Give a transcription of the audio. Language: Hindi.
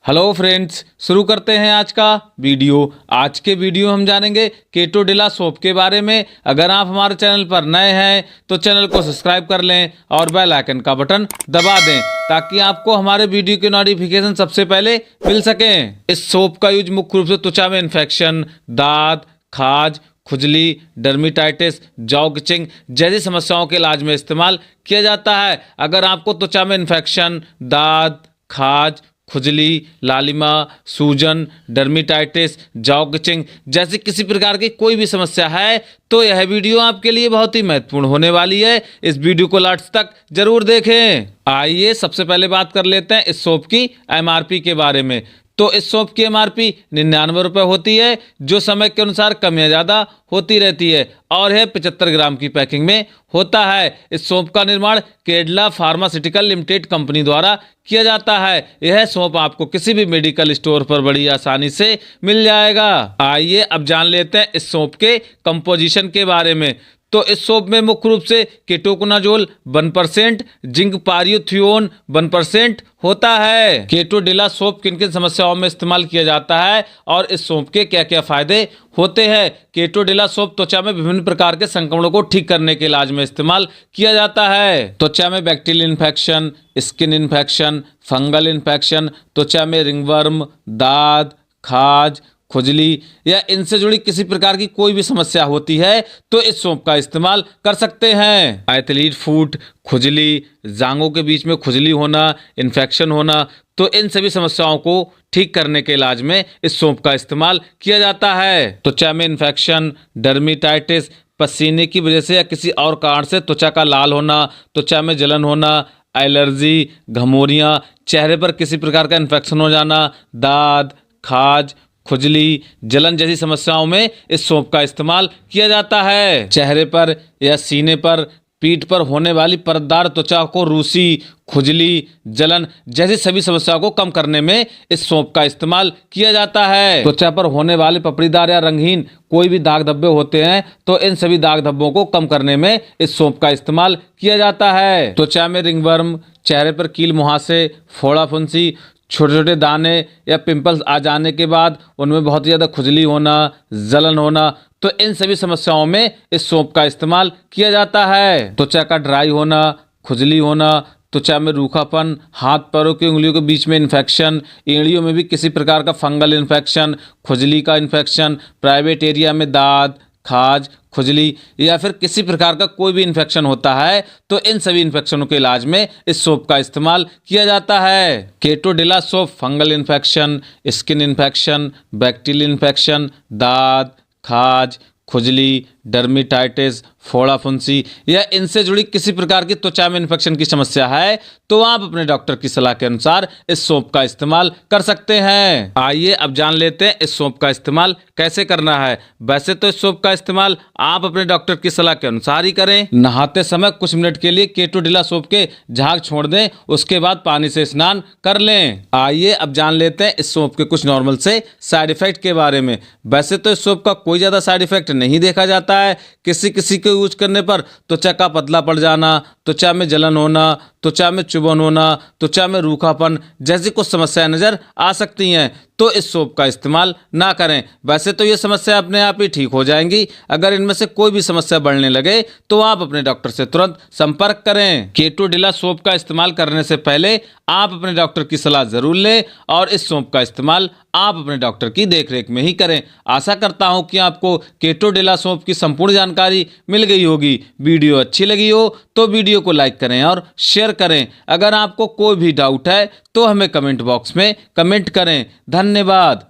हेलो फ्रेंड्स, शुरू करते हैं आज का वीडियो। आज के वीडियो हम जानेंगे केटो डिला सोप के बारे में। अगर आप हमारे चैनल पर नए हैं तो चैनल को सब्सक्राइब कर लें और बेल आइकन का बटन दबा दें ताकि आपको हमारे वीडियो के नोटिफिकेशन सबसे पहले मिल सकें। इस सोप का यूज मुख्य रूप से त्वचा में इन्फेक्शन, दाद, खाज, खुजली, डर्मेटाइटिस, जॉ इचिंग जैसी समस्याओं के इलाज में इस्तेमाल किया जाता है। अगर आपको त्वचा में इन्फेक्शन, दाद, खाज, खुजली, लालिमा, सूजन, डर्मेटाइटिस, जॉ इचिंग जैसी किसी प्रकार की कोई भी समस्या है तो यह वीडियो आपके लिए बहुत ही महत्वपूर्ण होने वाली है। इस वीडियो को लास्ट तक जरूर देखें। आइए सबसे पहले बात कर लेते हैं इस सोप की एमआरपी के बारे में। तो इस सोप की एमआरपी 99 रुपये होती है, जो समय के अनुसार कम या ज़्यादा होती रहती है और यह 75 ग्राम की पैकिंग में होता है। इस सोप का निर्माण केडला फार्मास्यूटिकल लिमिटेड कंपनी द्वारा किया जाता है। यह सोप आपको किसी भी मेडिकल स्टोर पर बड़ी आसानी से मिल जाएगा। आइए अब जान लेते हैं इस सोप के कंपोजिशन के बारे में। तो इस सोप में मुख्य रूप से केटोकोनाजोल 1%, जिंक पारियोथियोन 1% होता है। केटो डिला सोप किन किन समस्याओं में इस्तेमाल किया जाता है और इस सोप के क्या क्या फायदे होते हैं। केटो डिला सोप त्वचा में विभिन्न प्रकार के संक्रमणों को ठीक करने के इलाज में इस्तेमाल किया जाता है। त्वचा में bacterial infection, skin infection, fungal infection, त्वचा में रिंगवर्म, दाद, खाज, खुजली या इनसे जुड़ी किसी प्रकार की कोई भी समस्या होती है तो इस सोप का इस्तेमाल कर सकते हैं। एथलीट फुट, खुजली, जांघों के बीच में खुजली होना, इन्फेक्शन होना, तो इन सभी समस्याओं को ठीक करने के इलाज में इस सोप का इस्तेमाल किया जाता है। त्वचा में इन्फेक्शन, डर्मेटाइटिस, पसीने की वजह से या किसी और कारण से त्वचा का लाल होना, त्वचा में जलन होना, एलर्जी, घमौरियाँ, चेहरे पर किसी प्रकार का इन्फेक्शन हो जाना, दाद, खाज, खुजली, जलन जैसी समस्याओं में इस सोप का इस्तेमाल किया जाता है। चेहरे पर या सीने पर, पीठ पर होने वाली परतदार त्वचा को रूसी, खुजली, जलन जैसी सभी समस्याओं को कम करने में इस सोप का इस्तेमाल किया जाता है। त्वचा पर होने वाले पपड़ीदार या रंगहीन कोई भी दाग धब्बे होते हैं तो इन सभी दाग धब्बों को कम करने में इस सोप का इस्तेमाल किया जाता है। त्वचा में रिंगवर्म, चेहरे पर कील मुहासे, फोड़ा फुंसी, छोटे छोटे दाने या पिंपल्स आ जाने के बाद उनमें बहुत ही ज़्यादा खुजली होना, जलन होना, तो इन सभी समस्याओं में इस सोप का इस्तेमाल किया जाता है। त्वचा का ड्राई होना, खुजली होना, त्वचा में रूखापन, हाथ पैरों की उंगलियों के बीच में इन्फेक्शन, एड़ियों में भी किसी प्रकार का फंगल इन्फेक्शन, खुजली का इन्फेक्शन, प्राइवेट एरिया में दाद, खाज, खुजली या फिर किसी प्रकार का कोई भी इन्फेक्शन होता है तो इन सभी इन्फेक्शनों के इलाज में इस सोप का इस्तेमाल किया जाता है। Keto Dila soap fungal infection, skin infection, bacterial infection, दाद, खाज, खुजली, डर्मेटाइटिस, फोड़ा फुंसी या इनसे जुड़ी किसी प्रकार की त्वचा में इन्फेक्शन की समस्या है तो आप अपने डॉक्टर की सलाह के अनुसार इस सोप का इस्तेमाल कर सकते हैं। आइए अब जान लेते हैं इस सोप का इस्तेमाल कैसे करना है। वैसे तो इस सोप का इस्तेमाल आप अपने डॉक्टर की सलाह के अनुसार ही करें। नहाते समय कुछ मिनट के लिए केटो डिला सोप के झाग छोड़ दें, उसके बाद पानी से स्नान कर लें। आइए अब जान लेते हैं इस सोप के कुछ नॉर्मल से साइड इफेक्ट के बारे में। वैसे तो इस सोप का कोई ज़्यादा साइड इफेक्ट नहीं देखा जाता है। किसी किसी को यूज करने पर त्वचा का पतला पड़ जाना, त्वचा में जलन होना, त्वचा में चुभन होना, त्वचा में रूखापन जैसी कुछ समस्याएं नजर आ सकती हैं तो इस सोप का इस्तेमाल ना करें। वैसे तो ये समस्या अपने आप ही ठीक हो जाएंगी। अगर इनमें से कोई भी समस्या बढ़ने लगे तो आप अपने डॉक्टर से तुरंत संपर्क करें। केटो डिला सोप का इस्तेमाल करने से पहले आप अपने डॉक्टर की सलाह जरूर लें और इस सोप का इस्तेमाल आप अपने डॉक्टर की देखरेख में ही करें। आशा करता हूं कि आपको केटो डिला सोप की संपूर्ण जानकारी मिल गई होगी। वीडियो अच्छी लगी हो तो वीडियो को लाइक करें और शेयर करें। अगर आपको कोई भी डाउट है तो हमें कमेंट बॉक्स में कमेंट करें। धन्यवाद।